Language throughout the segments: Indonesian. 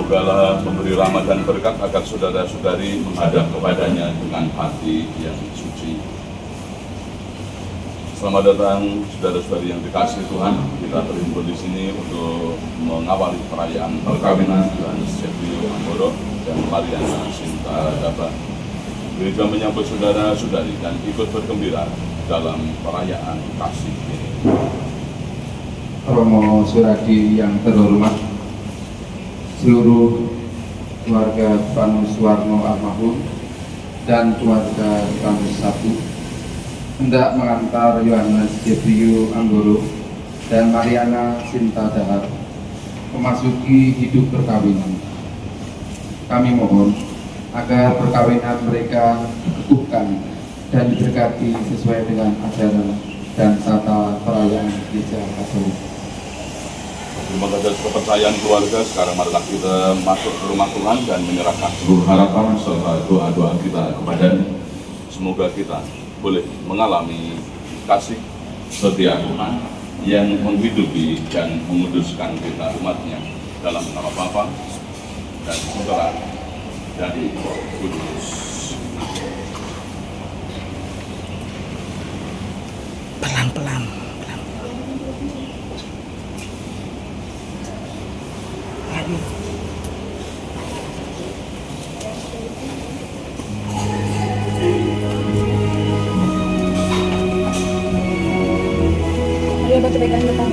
semogalah memberi rahmat dan berkat agar saudara-saudari menghadap kepadanya dengan hati yang suci. Selamat datang saudara-saudari yang dikasihi Tuhan. Kita berhimpun di sini untuk mengawali perayaan perkawinan Yohanes Jeffrey Anggoro dan Mariana Sinta Daba. Gereja menyambut saudara-saudari dan ikut bergembira dalam perayaan kasih ini. Romo Suradi yang terhormat, seluruh keluarga Panus Suwarno almarhum dan keluarga Panus Sabu hendak mengantar Yohanes Jeffrey Anggoro dan Mariana Sinta Dahar memasuki hidup perkawinan. Kami mohon agar perkawinan mereka diteguhkan dan diberkati sesuai dengan ajaran dan tata perayaan Gereja Katolik. Terima kasih atas kepercayaan keluarga. Sekarang marilah kita masuk ke rumah Tuhan dan menyerahkan seluruh harapan serta doa-doa kita kepadanya. Semoga kita boleh mengalami kasih setia Tuhan yang menghidupi dan menguduskan kita umatnya dalam nama Bapa dan Putra dan Roh Kudus. Pelan-pelan. Lagi. Ayo batu pegang depan.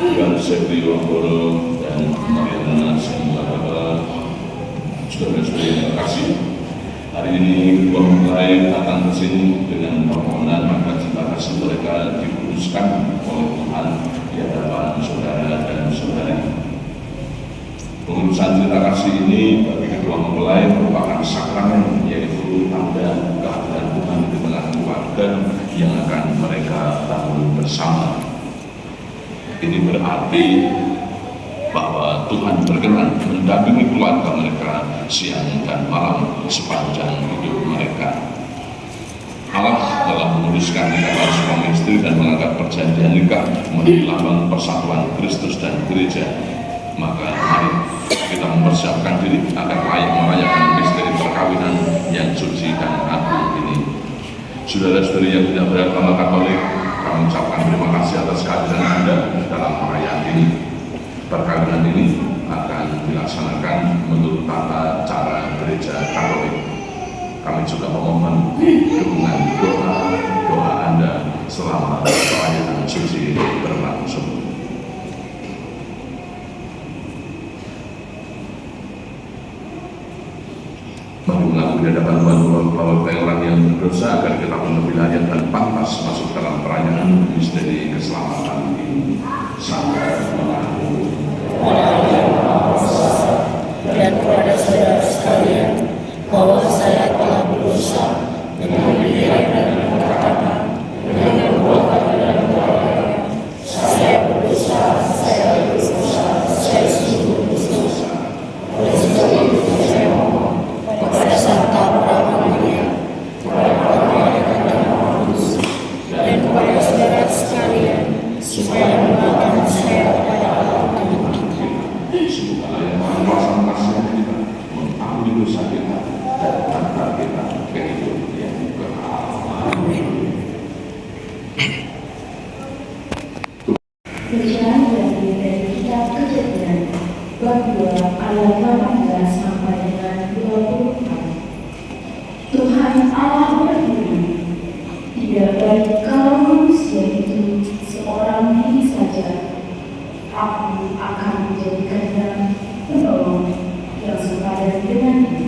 Yohanes Jeffrey Anggoro dan Mariana saudara-saudari yang terkasih, hari ini kedua mempelai datang ke sini dengan permohonan agar cinta kasih mereka dikuduskan oleh Tuhan di hadapan saudara dan saudari. Pengurusan cinta kasih ini bagi kedua mempelai merupakan sakramen, yaitu tanda kehadiran Tuhan di tengah keluarga yang akan mereka bangun bersama. Ini berarti bahwa Tuhan berkenan mendampingi keluarga mereka siang dan malam sepanjang hidup mereka. Allah telah menguruskan nikah suami istri dan mengangkat perjanjian nikah menjadi lambang persatuan Kristus dan gereja. Maka mari kita mempersiapkan diri agar layak merayakan misteri perkawinan yang suci dan agung ini. Saudara-saudari yang tidak beragama Katolik, kami ucapkan terima kasih atas kehadiran Anda dalam perayaan ini. Perkawinan ini akan dilaksanakan menurut tata cara gereja Katolik. Kami juga memohon dukungan doa Anda selama perayaan suci berlangsung. Mari mengaku di hadapan Tuhan bahwa orang yang berdosa agar kita pun lebih layak dan pantas masuk dalam perayaan misteri keselamatan ini. Sampai mengaku dan kepada saudara sekalian bahwa saya telah berdosa dengan pikiran dan perkataan, dengan perbuatan dan perbuatan. Saya berdosa, saya sungguh berdosa. Oleh sebab itu saya mohon kepada Santa Maria, kepada malaikat dan Roh Kudus, dan kepada saudara sekalian, supaya mendoakan saya kepada Allah Tuhan kita. semoga yang kuasa kasih kita mengampuni dosa kita dan mengantar kita ke hidup yang kekal. Amin. Bacaan dari kitab Kejadian bab 2 ayat 18 sampai dengan 24. Tuhan Allah berfirman, tidak baik kalau manusia itu seorang diri saja. Aku akan menjadikannya penolong yang sepadan dengannya.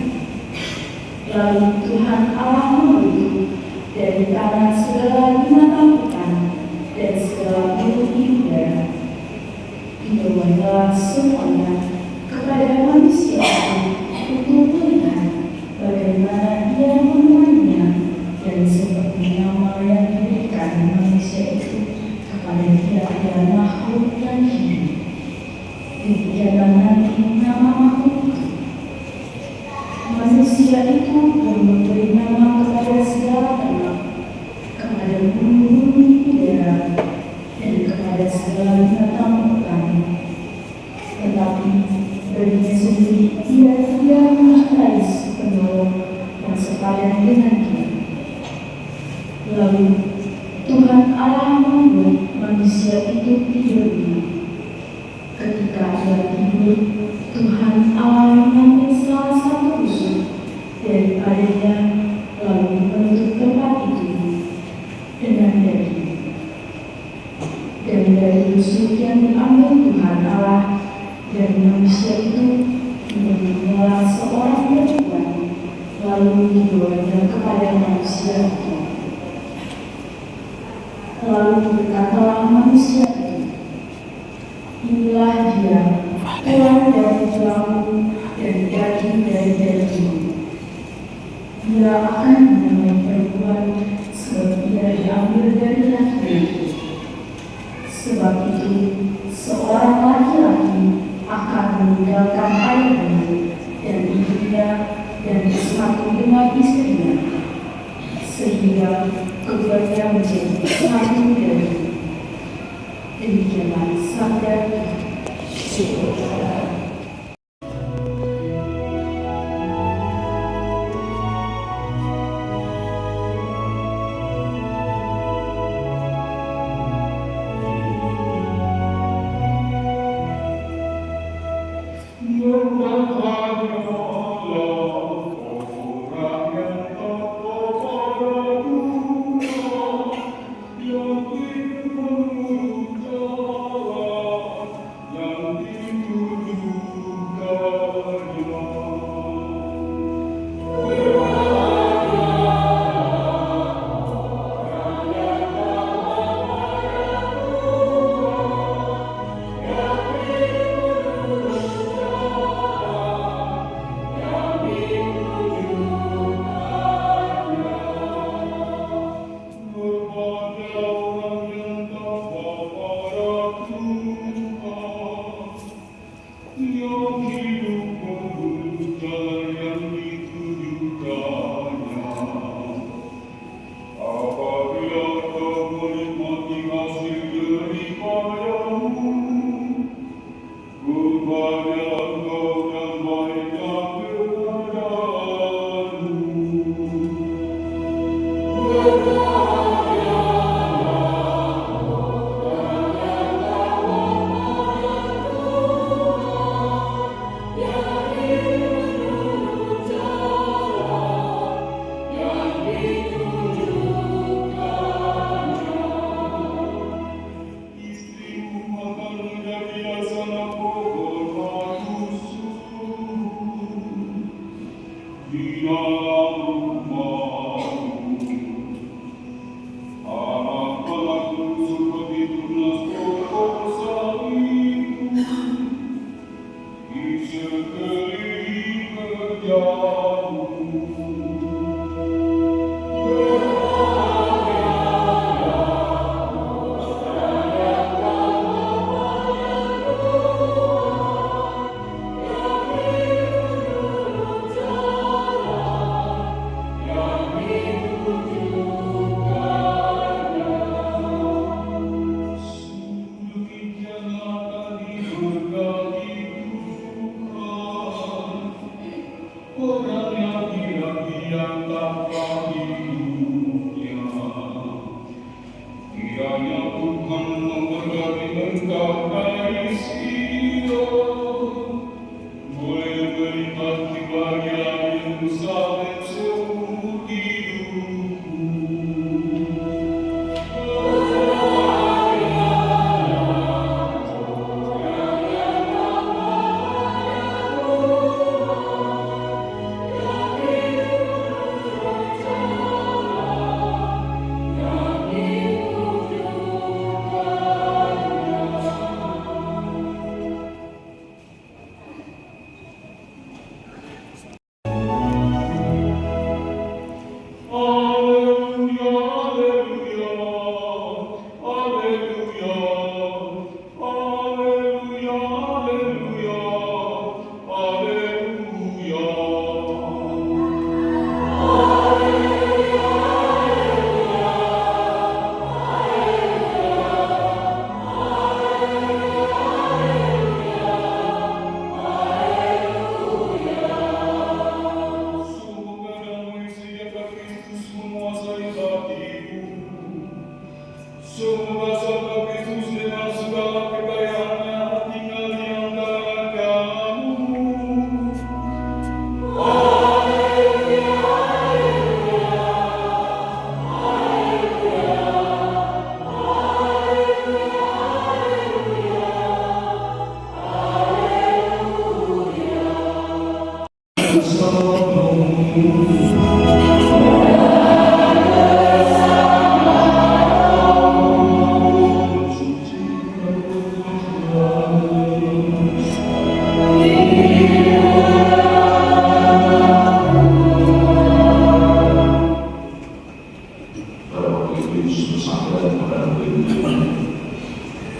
Lalu Tuhan Allah membentuk dari tanah segala binatang hutan dan segala burung di udara. Dibawalah semuanya kepada manusia untuk melihat bagaimana dia menemukannya, dan seperti nama yang diberikan manusia itu kepada tiap-tiap makhluk yang hidup. Demikianlah nanti nama makhluk itu. Manusia itu yang memberi nama kepada segala ternak, kepada burung-burung di udara, dan kepada segala binatang hutan. Tetapi baginya sendiri dia mencari penolong yang sepadan dengan dia. Lalu Tuhan Allah membuat manusia itu tidur. Ketika dia tidur, Tuhan Allah mengambil salah satu rusuk daripadanya, lalu menutup tempat itu dengan daging. Dan dari rusuk yang diambil Tuhan Allah dari manusia itu, menjadilah seorang perempuan, lalu dibawanya kepada manusia itu. Lalu berkatalah manusia itu, inilah dia, tulang dari tulangmu dan daging dari dagingmu. Dia akan menamai perempuan sebab ia diambil dari laki-laki. Sebab itu seorang laki-laki akan meninggalkan ayahnya dan ibunya dan bersatu dengan istrinya, sehingga keduanya menjadi satu daging. Demikianlah sabda Tuhan. Yang Bapa hidupnya. Kiranya Tuhan memberkati engkau dari Sion, boleh menikmati bahagia Yerusalem seumur hidupmu. Semoga sabda Kristus dengan segala kekayaannya tinggal di antara kamu.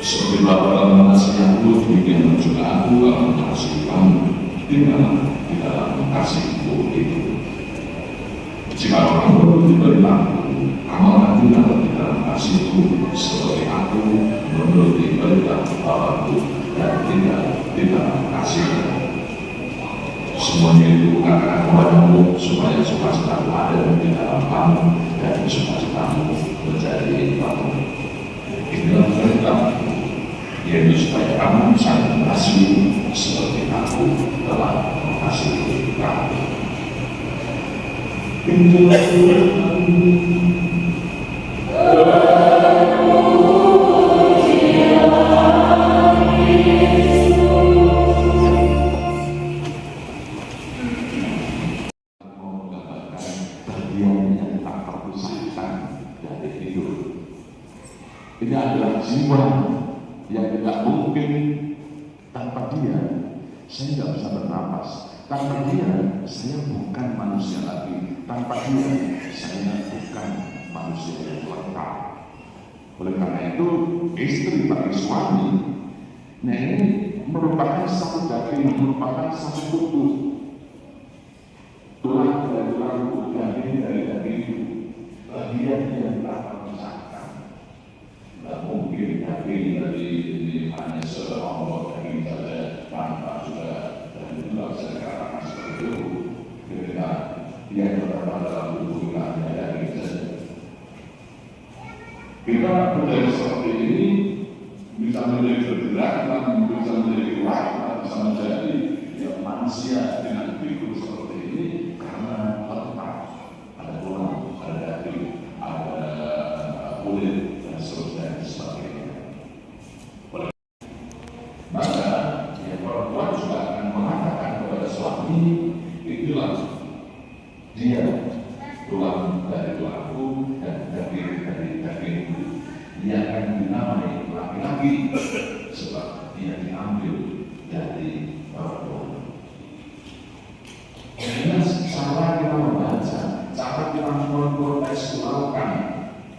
Seperti Bapa dalam mengasihi aku, demikian juga aku dalam mengasihi kamu. Tinggallah di dalam kasihku itu. Jika orang diberitahu, amalan tinggal di dalam kasihku, seperti aku menuruti perintah Bapakku dan tinggal di dalam kasihku. Semuanya itu katakan kepadamu supaya sukacitamu ada di dalam kamu dan sukacitamu menjadi kamu. Inilah perintahku, yaitu supaya kamu saling mengasihi seperti aku telah mengasihi kamu. Inilah ini adalah jiwa yang tidak mungkin tanpa dia saya tidak bisa bernapas, tanpa dia saya bukan manusia lagi, tanpa dia saya bukan manusia yang lengkap. Oleh karena itu istri bagi suami, nah ini merupakan satu daging, merupakan satu tubuh, tulang dari tulang, daging dari daging itu, bagian yang tak terpisahkan. Tidak mungkin daging dari ini hanya seorang daging saja tanpa juga, dan itulah saya katakan seperti itu ketika dia berada dalam tubuh kita hanya daging saja. Kita menjadi seperti ini bisa menjadi bergerak dan bisa menjadi kuat, bisa menjadi manusia dengan figur seperti ini karena lengkap, ada tulang, ada daging, ada kulit dan seterusnya dan sebagainya. Maka perempuan juga akan mengatakan kepada suami, itulah dia tulang dari tulangku dan daging dari dagingku. Dia akan dinamai laki-laki sebab dia diambil dari perempuan. Dengan cara kita membaca, cara kita mengkontekstualkan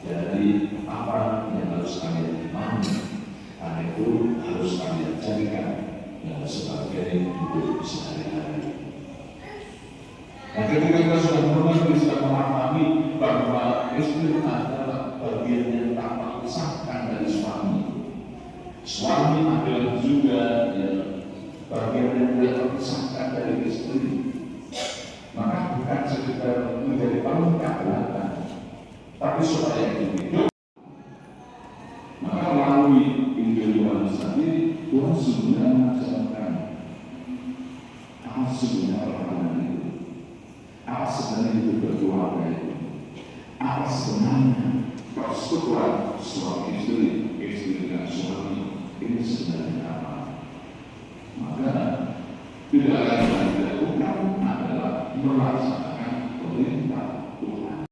dari apa yang harus kalian pahami, karena itu harus kalian jadikan sebagai hidup sehari-hari. Nah, ketika kita sudah mengerti, sudah memahami bahwa istri adalah bagian yang tak terpisahkan dari suami. Suami adalah juga bagian yang tidak terpisahkan dari istri. Maka bukan sekedar menjadi Tapi supaya itu hidup, maka melalui Injil Yohanes tadi Tuhan sebenarnya mengajarkan apa sebenarnya perkawinan itu, apa sebenarnya hidup berkeluarga itu, apa sebenarnya persekutuan suami istri, istri dengan suami ini sebenarnya apa. Maka tidak lain dan tidak bukan adalah melaksanakan perintah Tuhan.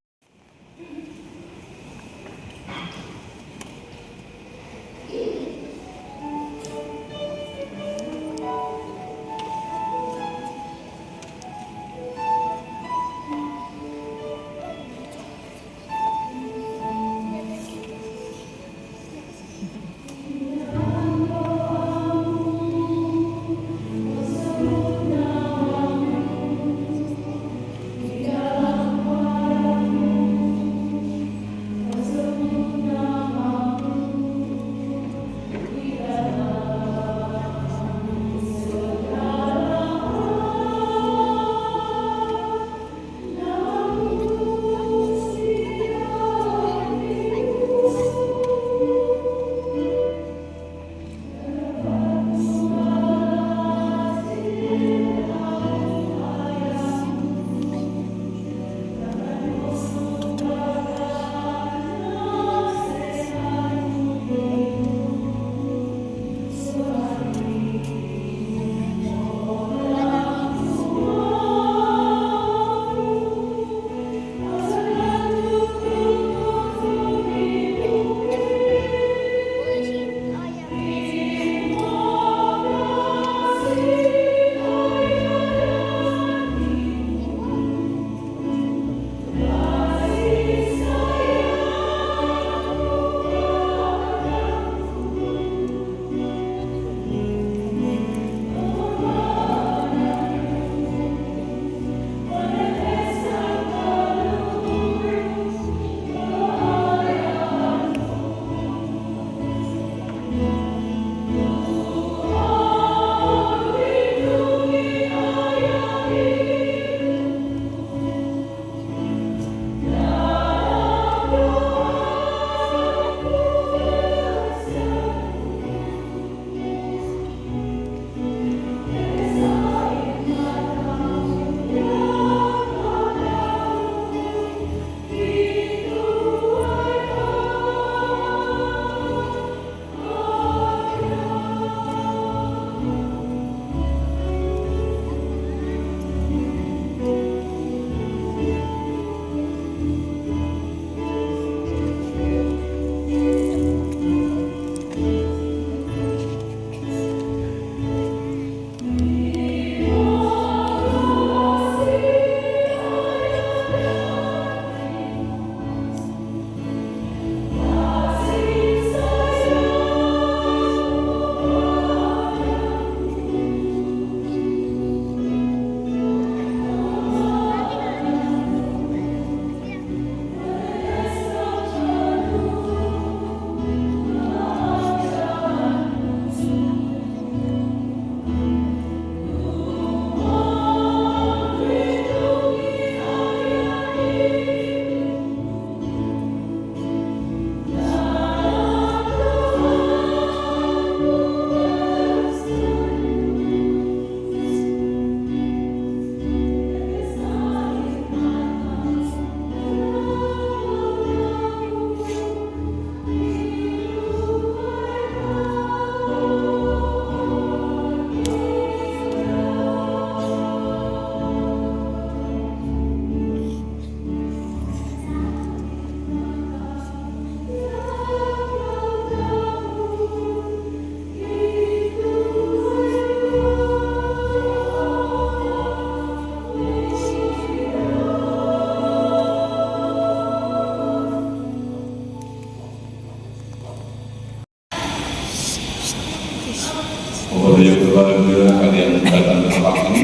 Yang berbahagia kalian datang ke tempat ini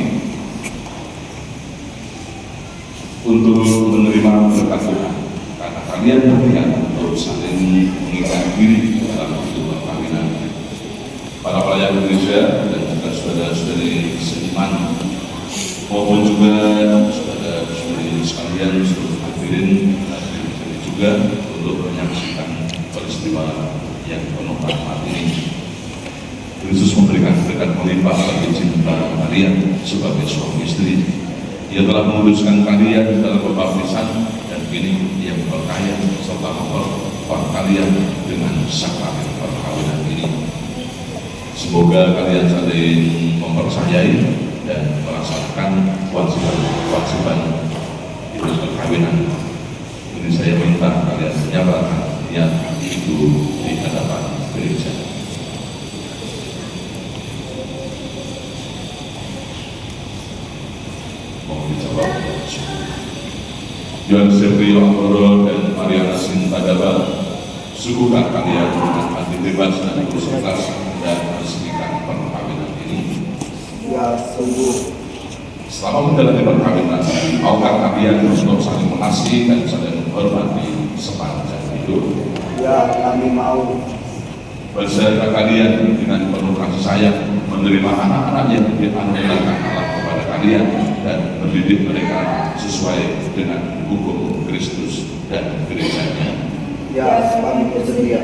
untuk menerima berkat Tuhan, karena kalian berniat untuk saling mengikat diri dalam hidup perkawinan. Para pelayan gereja dan juga saudara-saudari seiman maupun juga saudara-saudari sekalian seluruh hadirin juga juga untuk menyaksikan peristiwa yang penuh rahmat ini. Kristus memberikan berkat melimpah bagi cinta kalian sebagai suami istri. Ia telah menguduskan kalian dalam pembaptisan dan kini Ia memperkaya serta memperkuat kalian dengan sakramen perkawinan ini. Semoga kalian saling mempercayai dan melaksanakan kewajiban hidup perkawinan. Ini saya minta kalian menyatakan niat itu di hadapan gereja. Mohon dijawab. Yohanes Jeffrey Amboro dan Mariana Sintadaba, sungguhkah kalian dengan hati bebas dan ikhlas dan meresmikan perkawinan ini? Ya, sungguh. Selama menjalani perkawinan, maukah kalian untuk saling mengasihi dan saling menghormati sepanjang hidup? Ya, kami mau. Berserta kalian dengan penuh kasih sayang menerima anak-anak yang dianugerahkan Allah kepada kalian dan mendidik mereka sesuai dengan hukum Kristus dan gerejanya. Ya, kami bersedia.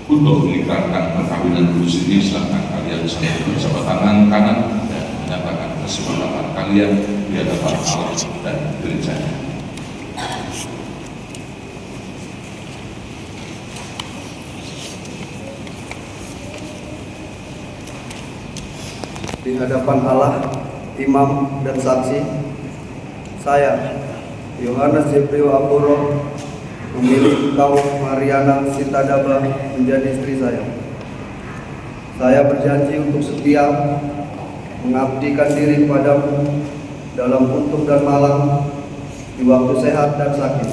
Untuk mengikrarkan perkawinan kudus ini, silakan kalian saling berjabat tangan kanan dan menyatakan kesepakatan kalian di hadapan Allah dan gerejanya. Di hadapan Allah, imam dan saksi, saya, Yohanes Jeffrey Amboro, memilih engkau Mariana Sintadaba menjadi istri saya. Saya berjanji untuk setia mengabdikan diri kepadamu dalam untung dan malam, di waktu sehat dan sakit.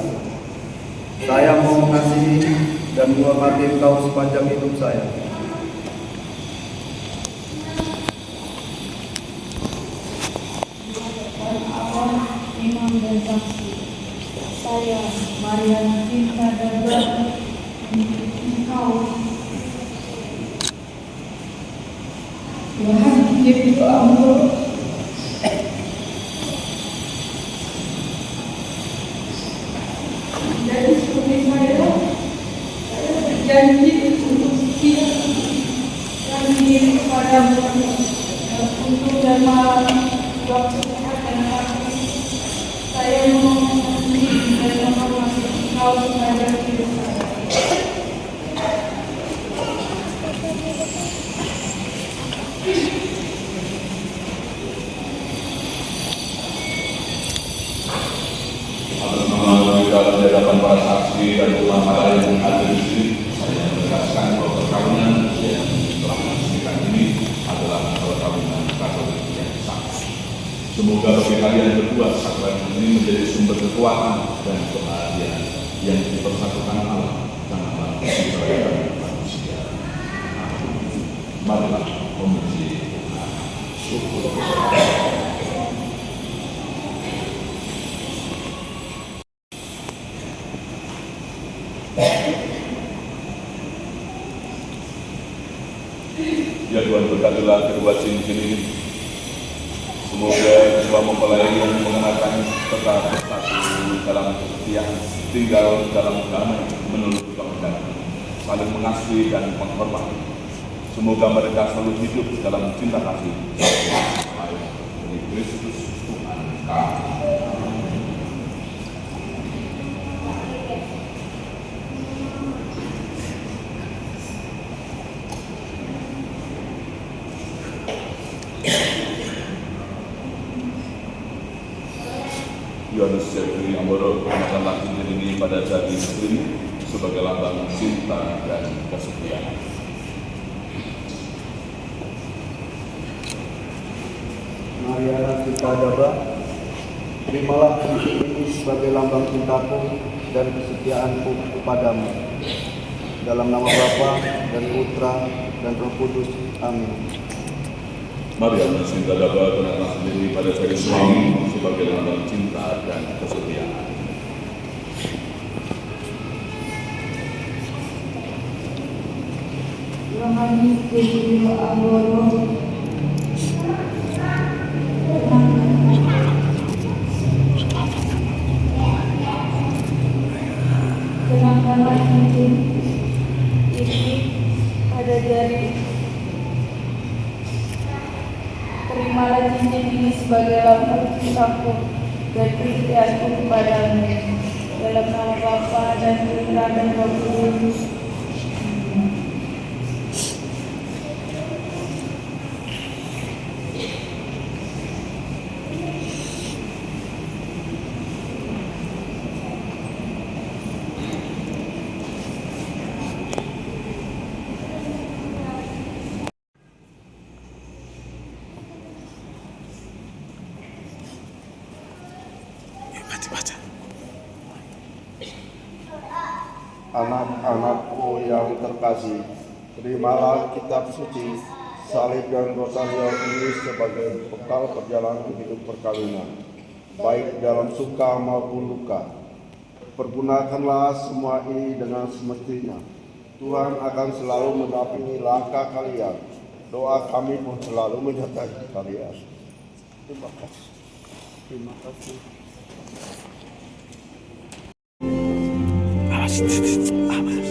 Saya mau mengasihi dan menghormati engkau sepanjang hidup saya. Imam dan saksi, saya Mariana Sintadaba engkau Yohanes Jeffrey Amboro dari suami saya berjanji untuk setia dan diri kepadamu untuk dan malam waktu sehat dan sakit. Saya mau mengasihi dan menghormati engkau sepanjang hidup saya. Atas nama di dalam hadapan para saksi dan ulama yang ada di sini, saya menegaskan bahwa perkawinan yang telah diresmikan ini adalah perkawinan Katolik yang sah. Semoga bagi kalian berdua sakramen ini menjadi sumber kekuatan dan kebahagiaan yang dipersatukan Allah dalam kehidupan manusia. Marilah memuji Tuhan. Syukur. Ya Tuhan, berkatilah kedua cincin ini. Semoga jiwa mempelai yang mengenakan tetap bersatu dalam kesetiaan, tinggal dalam damai menurut kehendak, saling mengasihi dan menghormati. Semoga mereka selalu hidup dalam cinta kasih dari Kristus Tuhan kami. Yohanes Jeffrey Amboro mengenakan cincin ini pada jari istri sebagai lambang cinta dan kesetiaan. Mariana Sintadaba, terimalah cincin ini sebagai lambang cintaku dan kesetiaanku kepadamu. Dalam nama Bapa dan Putra dan Roh Kudus. Amin. Mariana Sintadaba mengenakan cincin pada jari suami sebagai lambang cinta dan kesetiaan. Yohanes Jeffrey Amboro cincin ini pada jari. Terimalah cincin ini sebagai lambang cintaku dan kesetiaanku kepadamu. Dalam nama Bapa dan Putra dan Roh Kudus. Baca. Anak-anakku yang terkasih, terimalah kitab suci, salib dan rosario ini sebagai bekal perjalanan hidup perkawinan, baik dalam suka maupun duka. Pergunakanlah semua ini dengan semestinya. Tuhan akan selalu mendampingi langkah kalian. Doa kami pun selalu menyertai kalian. Terima kasih. Terima kasih. Awas.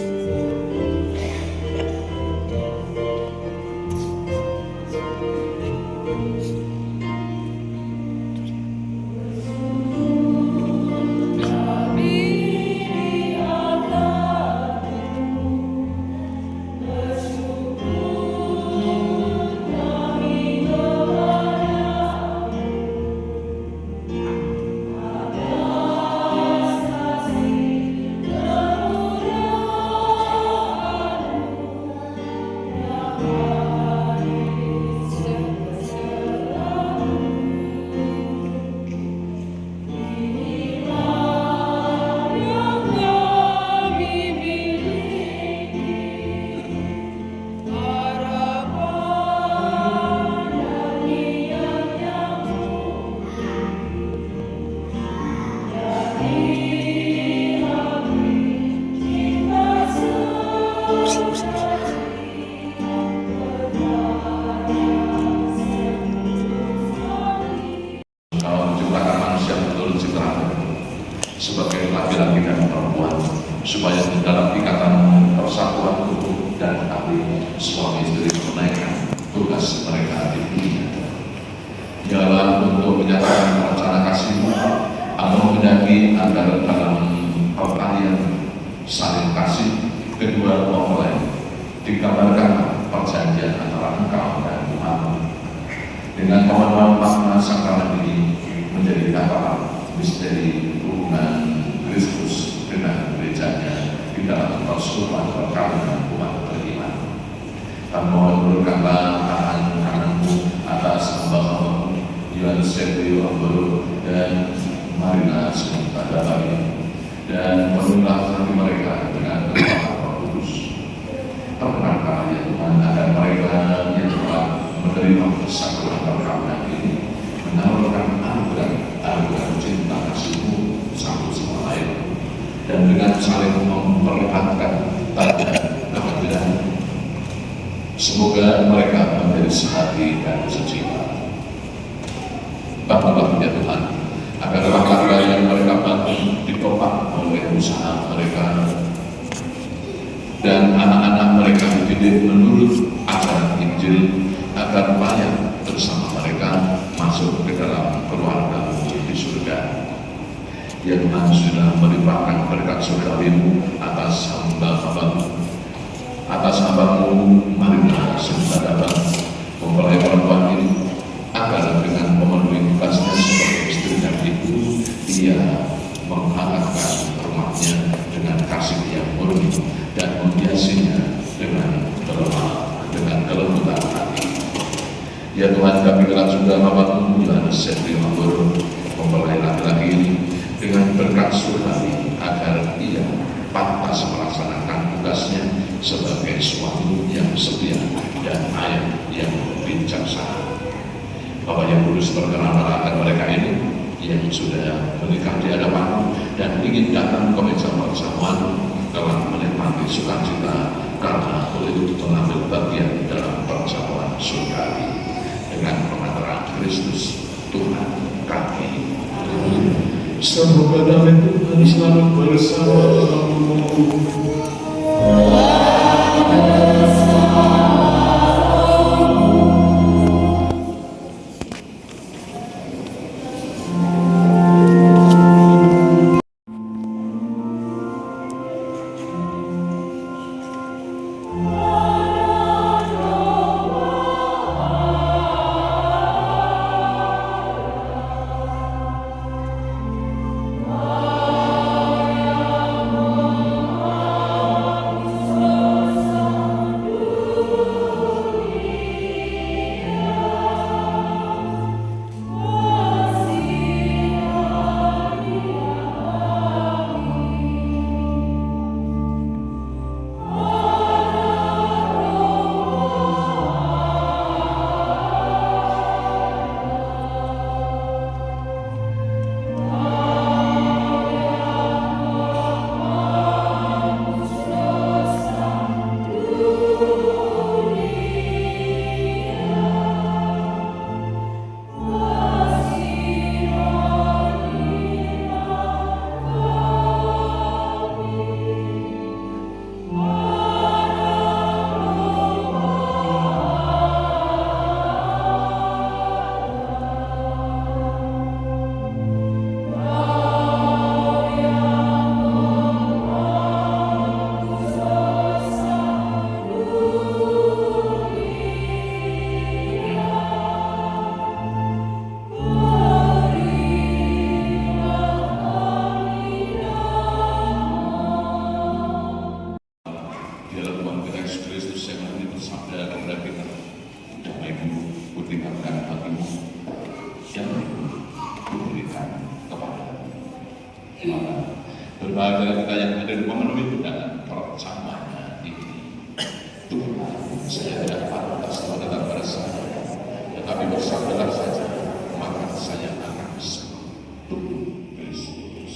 sebagai laki-laki dan perempuan, supaya di dalam ikatan persatuan tubuh dan hati suami istri menaikkan tugas mereka di dunia. Ialah untuk menyatakan rencana kasih atau menghendaki agar dalam pertanian saling kasih kedua mempelai dikabarkan perjanjian antara engkau dan Tuhan. Dengan pemenuhan makna sakramen ini menjadi kapal misteri hubungan Kristus dengan gerejanya di dalam persekutuan perkawinan umat beriman. Kami mohon berkatlah tangan kananmu atas hamba-hambamu Yohanes Jeffrey Amboro dan Marina Sumantadabari, dan penuhilah hati mereka dengan kekuatan Roh Kudus. Perkenankan ya Tuhan agar mereka yang telah menerima persatuan perkawinan ini menawarkan anugerah cinta kasih-Mu satu sama lain, dan dengan saling memperlihatkan tanda kehadiran, semoga mereka menjadi sehati dan sejiwa. Bapa ya Tuhan, agar langkah yang mereka bangun ditopang oleh usaha mereka, dan anak-anak mereka dididik menurut ajaran Injil, agar layak bersama mereka masuk ke dalam keluarga di surga. Ya Tuhan, sudah melimpahkan berkat surgawi-Mu atas hamba-Mu Marina Sumantadabari, mempelai perempuan ini, agar dengan memenuhi tugasnya sebagai istri dan ibu, ia menghangatkan rumahnya dengan kasih yang murni dan menghiasinya dengan kelembutan hati. Ya Tuhan, kami gerak juga hamba-Mu Yohanes Jeffrey Amboro, mempelai laki-laki ini, dengan berkat surgawi, agar ia pantas melaksanakan tugasnya sebagai suami yang setia dan ayah yang bijaksana. Bapa yang kudus, perkenanlah akan mereka ini yang sudah menikah di hadapan dan ingin datang ke meja perjamuan telah menikmati sukacita karena boleh mengambil bagian dalam perjamuan surgawi dengan pengantaran Kristus Tuhan kami. Semoga damai Tuhan selalu bersama Dialah Tuhan kita Yesus Kristus yang hari ini bersabda kepada kita, "Bapak Ibu, kutinggalkan hatimu yang kuberikan kepada." Maka berbahagia kita yang ada di memenuhi undangan persamanya ini. Tuhan, saya tidak pantas Tuhan datang pada saya, tetapi bersabdalah saja, maka saya akan sembuh. Tuhan Kristus.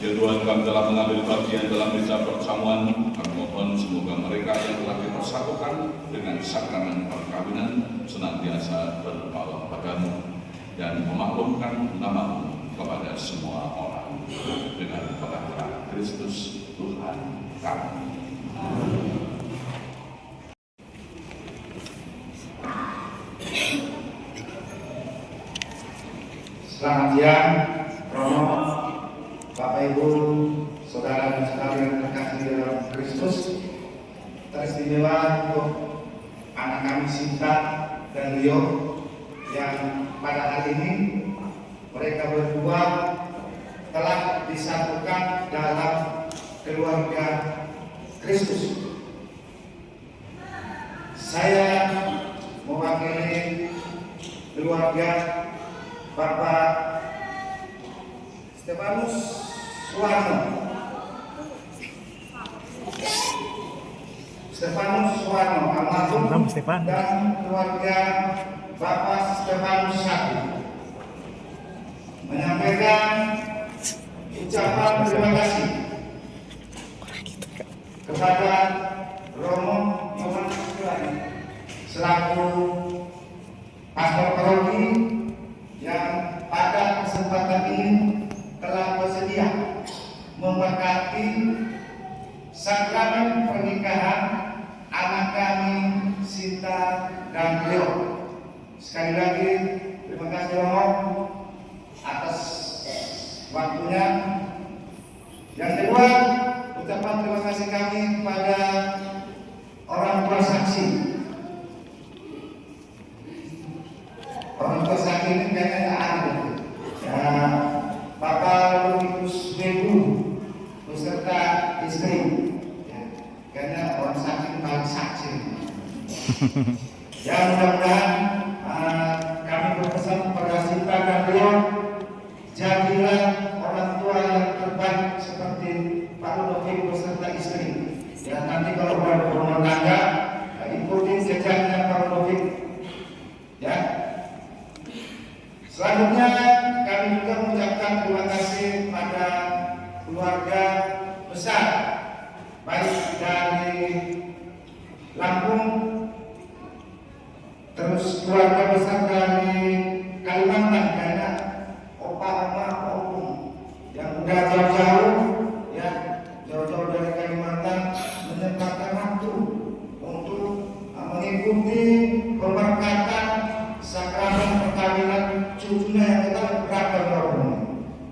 Ya Tuhan, kami telah mengambil bagian dalam misa perjamuan. Kami mohon semoga mereka yang telah dipersatukan dengan sakramen perkawinan senantiasa berpahala padamu dan memaklumkan namamu kepada semua orang dengan pengakuan Kristus Tuhan kami. Selamat siang, Romo, Bapak Ibu, saudara dan saudari yang terkasih dalam Kristus. Teristimewa untuk anak kami Sinta dan Leo yang pada hari ini mereka berdua telah disatukan dalam keluarga Kristus. Saya mewakili keluarga Bapak Stefanus Suwarno almarhum dan keluarga Bapak Stefanus Satu menyampaikan ucapan terima kasih kepada Romo Yohanes selaku pastor paroki yang pada kesempatan ini telah bersedia memberkati sakramen pernikahan anak kami Sinta dan Leo. Sekali lagi terima kasih Romo atas waktunya. Yang kedua, ucapan terima kasih kami kepada orang tua saksi. Orang tua saksi ini kayaknya ada. Ya, Bapak Lukikus Bebu beserta istri. Ya, kayaknya orang saksi paling saksi. Ya, mudah-mudahan kami berpesan kepada Sinta dan Leo, jadilah orang tua yang terbaik seperti Pak Ludovic beserta istri. Ya, nanti kalau berumah tangga, ikutin jejaknya Pak Ludovic. Ya. Selanjutnya kami juga mengucapkan terima kasih pada keluarga besar baik dari Lampung, terus keluarga besar dari Kalimantan, karena opa oma opung yang udah jauh-jauh ya, jauh-jauh dari Kalimantan menyempatkan waktu untuk mengikuti pemberkatan sakramen perkawinan cucunya yang kita berapa berapa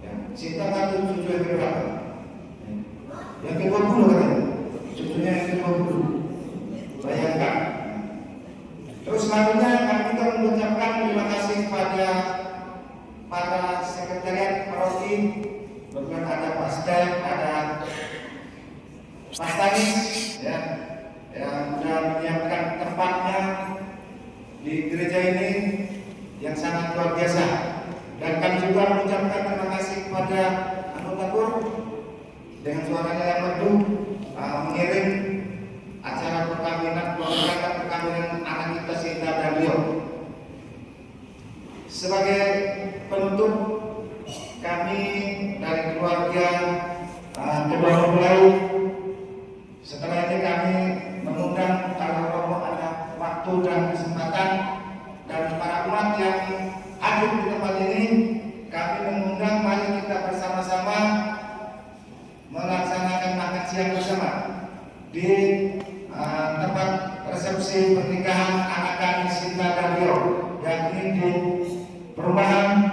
ya, Sinta satu cucu yang berapa yang ke-20 katanya, cucunya yang ke-20, bayangkan. Terus selanjutnya kami juga mengucapkan terima kasih kepada para sekretariat paroki, bahkan ada Pak Stef, ada Mas Tanis ya, yang sudah menyiapkan tempatnya di gereja ini yang sangat luar biasa. Dan kami juga mengucapkan terima kasih kepada anggota KUR dengan suaranya yang merdu mengirim acara perkawinan, perkawinan anak kita Sinta dan Leo. Sebagai penutup, kami dari keluarga kedua mempelai, setelah ini kami mengundang kalau Romo ada waktu dan kesempatan, dan para umat yang hadir di tempat ini, kami mengundang mari kita bersama-sama melaksanakan makan siang bersama di tempat resepsi pernikahan anak kami Sinta dan Leo, yakni di perumahan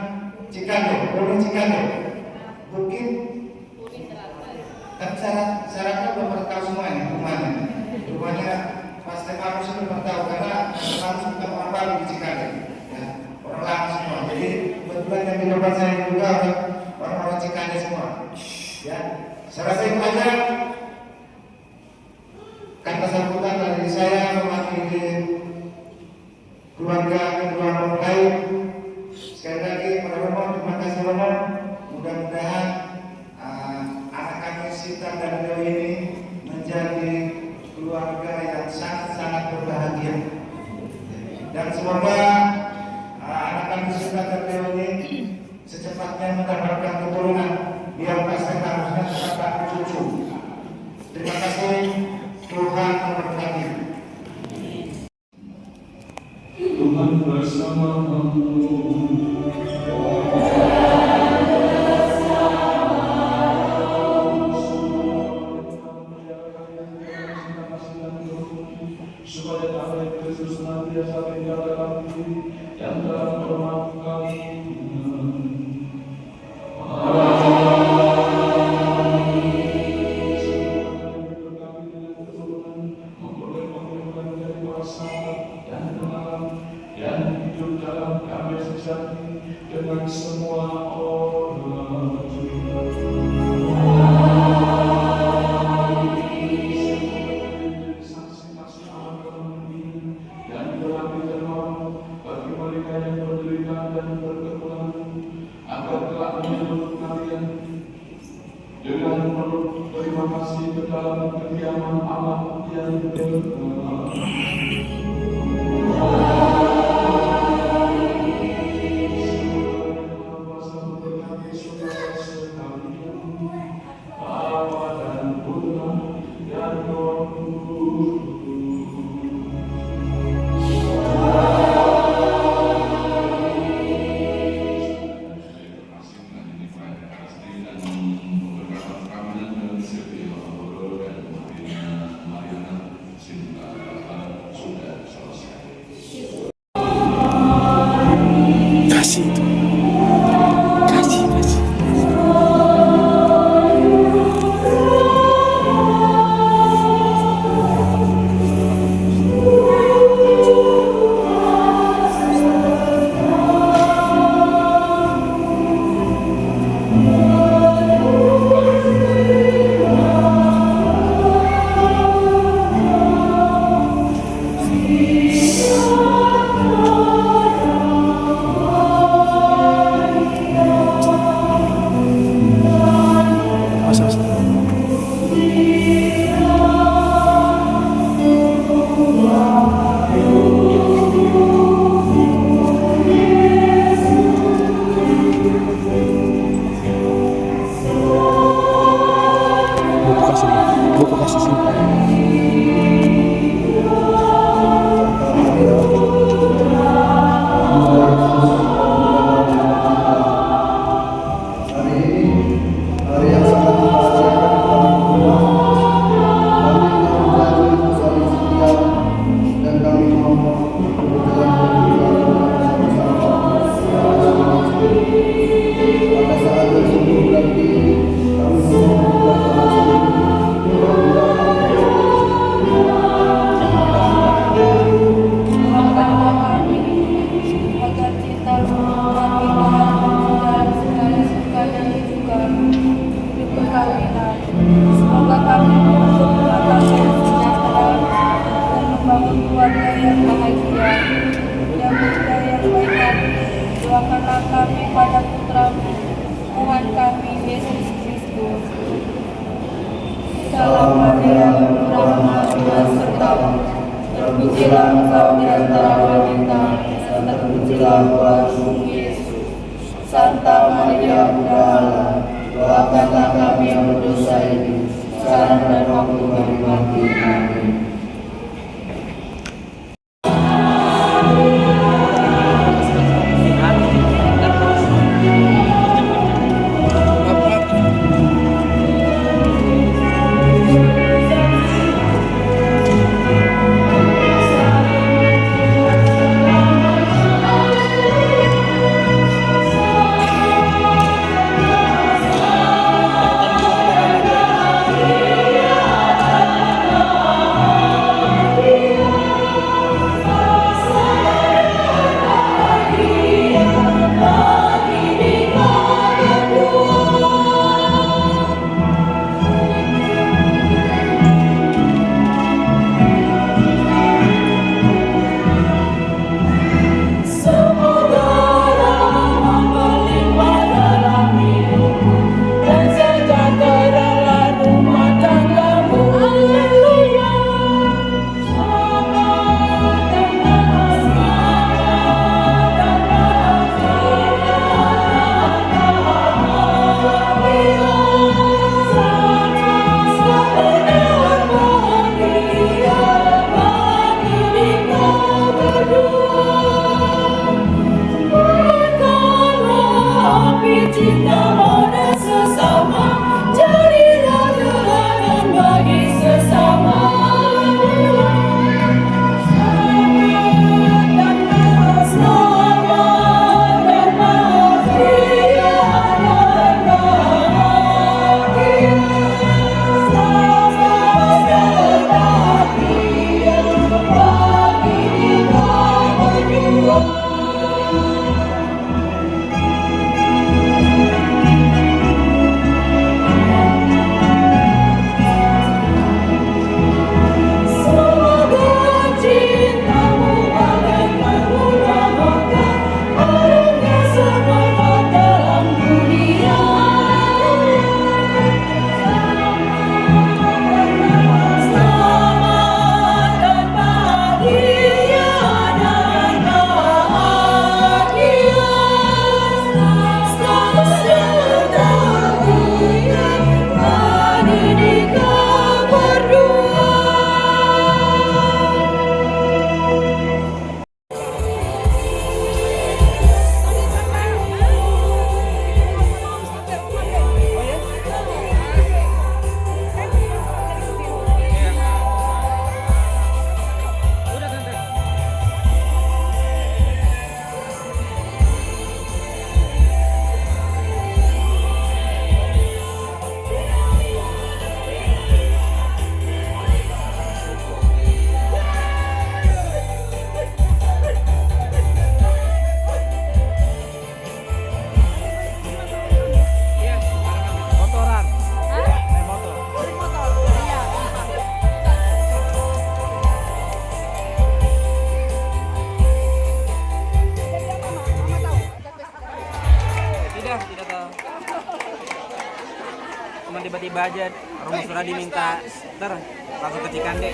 Cikande, Bukit Cikande, Bukit. Tapi syaratnya belum pernah tahu semua ini rumahnya. Rumahnya Pak Stefanus itu belum tahu karena Stefanus bukan orang baru di Cikande, ya, orang lama semua. Jadi kebetulan yang di depan saya juga orang-orang Cikande semua. Ya, saya rasa itu aja. Kata sambutan dari saya mewakili keluarga kedua mempelai. Sekali lagi Pak Romo, terima kasih Romo. Mudah-mudahan anak kami Sinta dan Leo ini menjadi keluarga yang sangat-sangat berbahagia. Dan semoga anak kami Sinta dan Leo ini secepatnya mendapatkan keturunan biar Pak Stefanus kami dengan semua orang juga. Saksi-saksi Allah kami dan berapi terhormat bagi mereka yang menderita dan berkekurangan, agar telah menyebut kalian dengan penuh terima kasih ke dalam kediaman Allah yang berkenan. Kasih itu. Kasih. Buku kasih sini. Hari ini hari yang sangat membahagiakan kami menjadi saling setia dan kami mohon berjalan bersama-sama. Pada saat tersebut nanti kami agar cinta kami dan segala suka dan duka di perkawinan. Semoga kami membentuk rumah tangga yang sejahtera dan membangun keluarga yang bahagia, yang muda, yang baik hati. Doakanlah kami pada Putra-Mu, Tuhan kami Yesus Kristus. Salam Maria, berahmat Tuhan sertamu. Terpujilah engkau di antara wanita, dan terpujilah buahmu Yesus. Santa Maria Bunda Allah, doakanlah kami yang berdosa ini, sekarang dan waktu kami mati. Amin. Cuma tiba-tiba aja Romo Suradi minta langsung ke Cikande.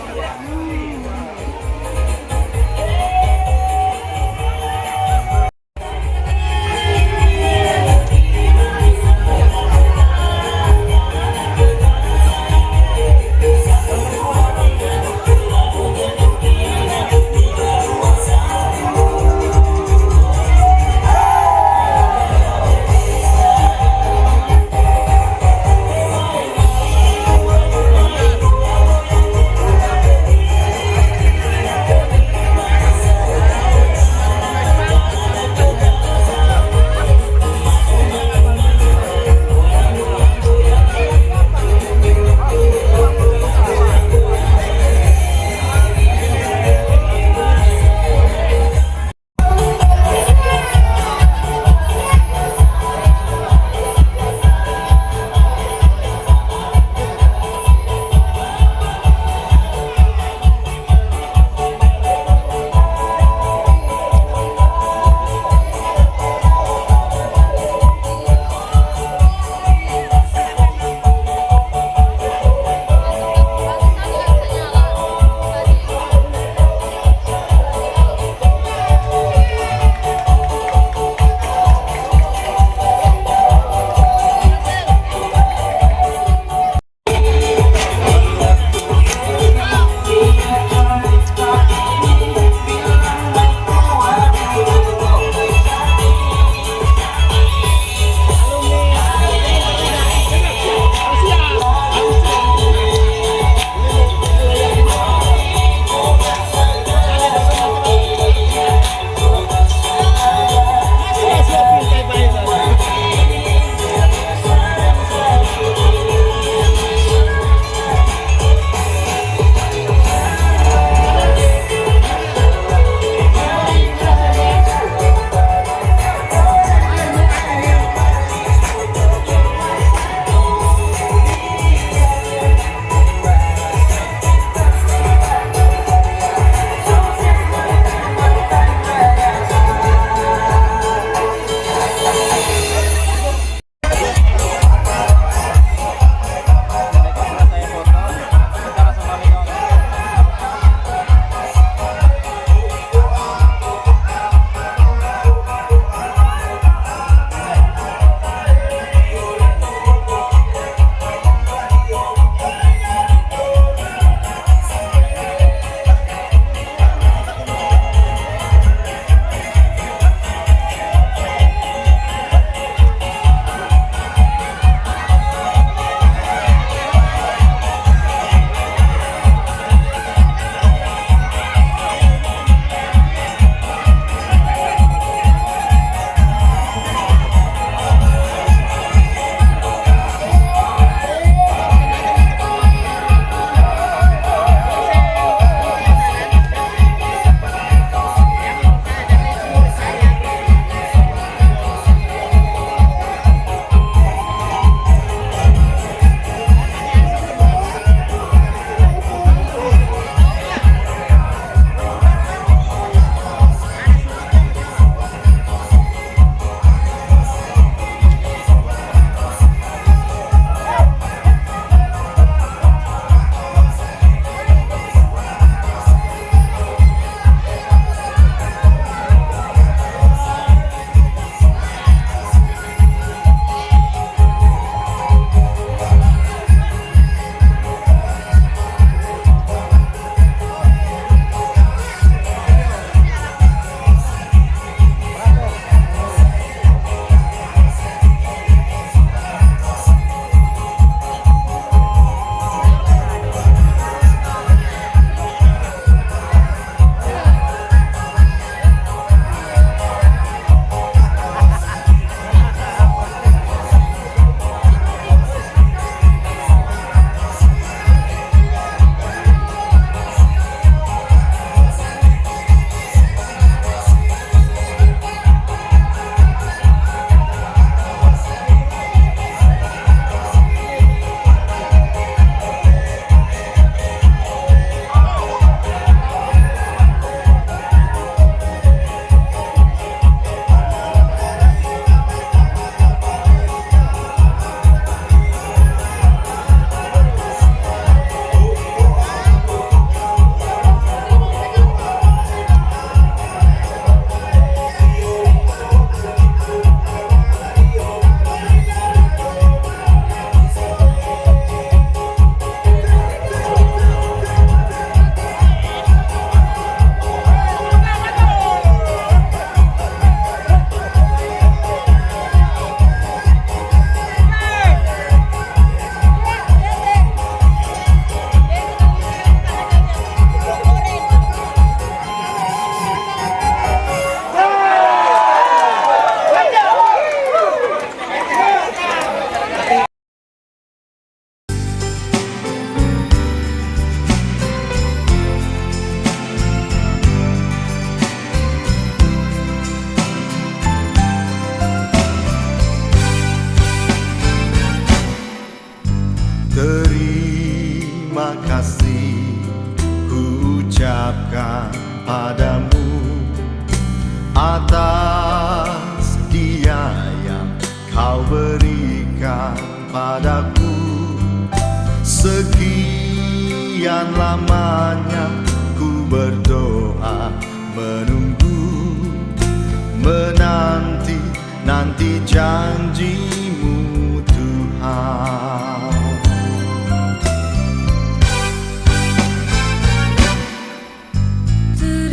Kau berikan padaku. Sekian lamanya ku berdoa, menunggu, menanti janjimu Tuhan.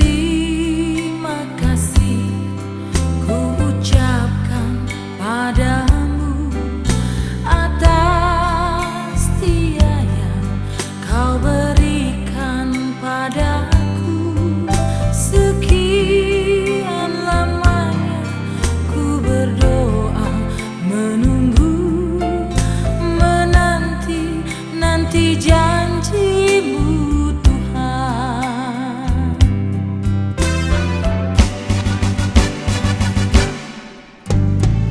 Terima kasih ku ucapkan padamu atas setia yang kau berikan padaku. Sekian lamanya ku berdoa, menunggu, menanti janjimu Tuhan.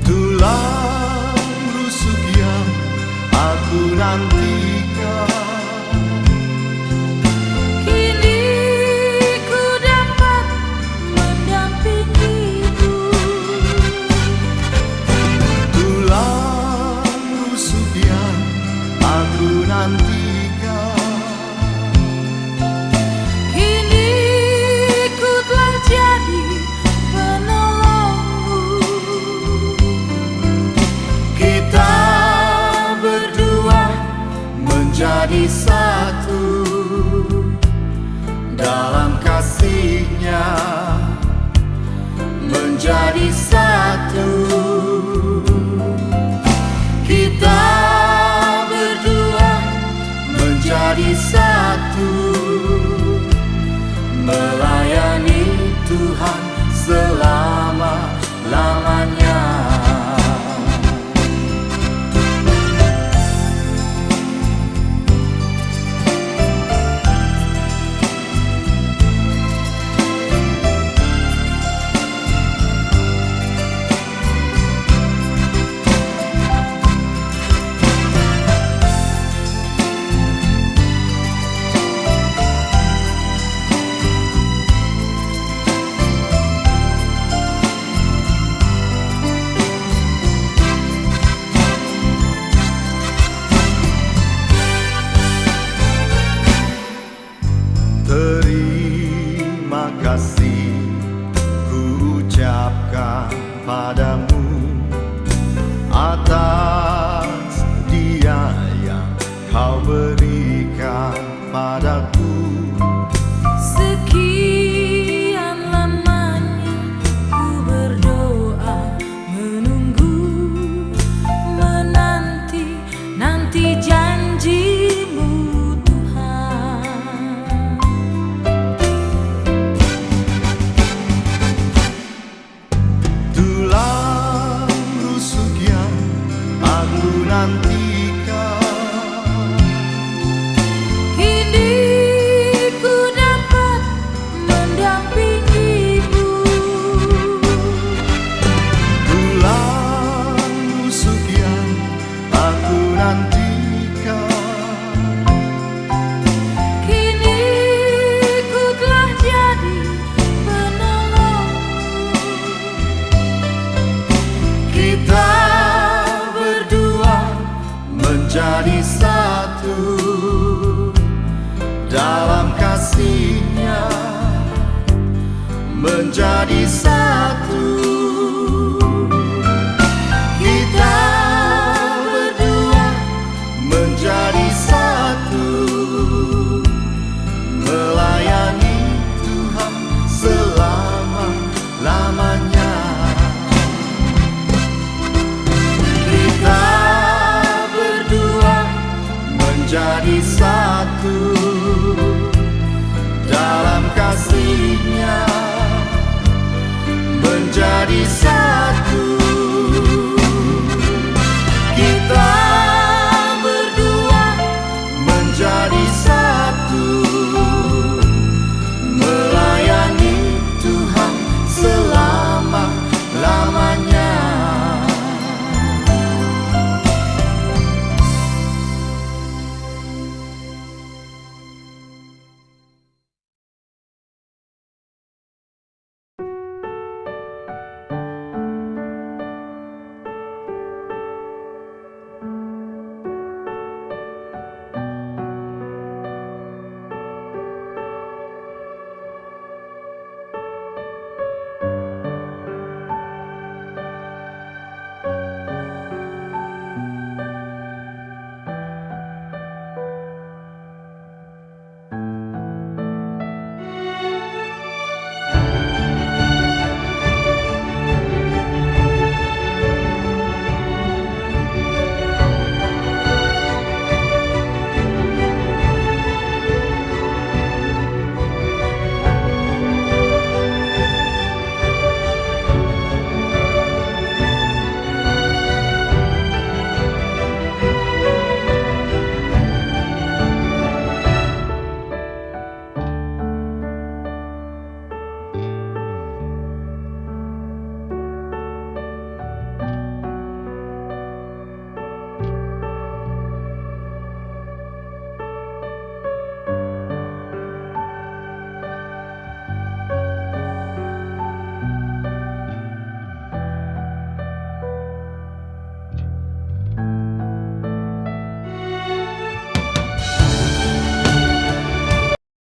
Tulang rusuk yang aku nantikan, Kini ku dapat mendampingimu. tulang rusuk yang aku nantikan, Kini ku telah jadi penolongmu. kita berdua menjadi satu dalam kasih-Nya, menjadi satu. Kita berdua menjadi satu, melayani Tuhan selama-lamanya. Terima kasih ku ucapkan padamu atas dia yang kau berikan padaku. Sekian lamanya ku berdoa, menunggu, menanti janjimu Tuhan. Tulang rusuk yang aku nantikan, Kini ku dapat mendampingimu. tulang rusuk yang aku nantikan, Kini ku telah jadi penolongmu. kita berdua menjadi satu dalam kasih-Nya, menjadi satu. Kita berdua menjadi satu, melayani Tuhan selama-lamanya. Kita berdua menjadi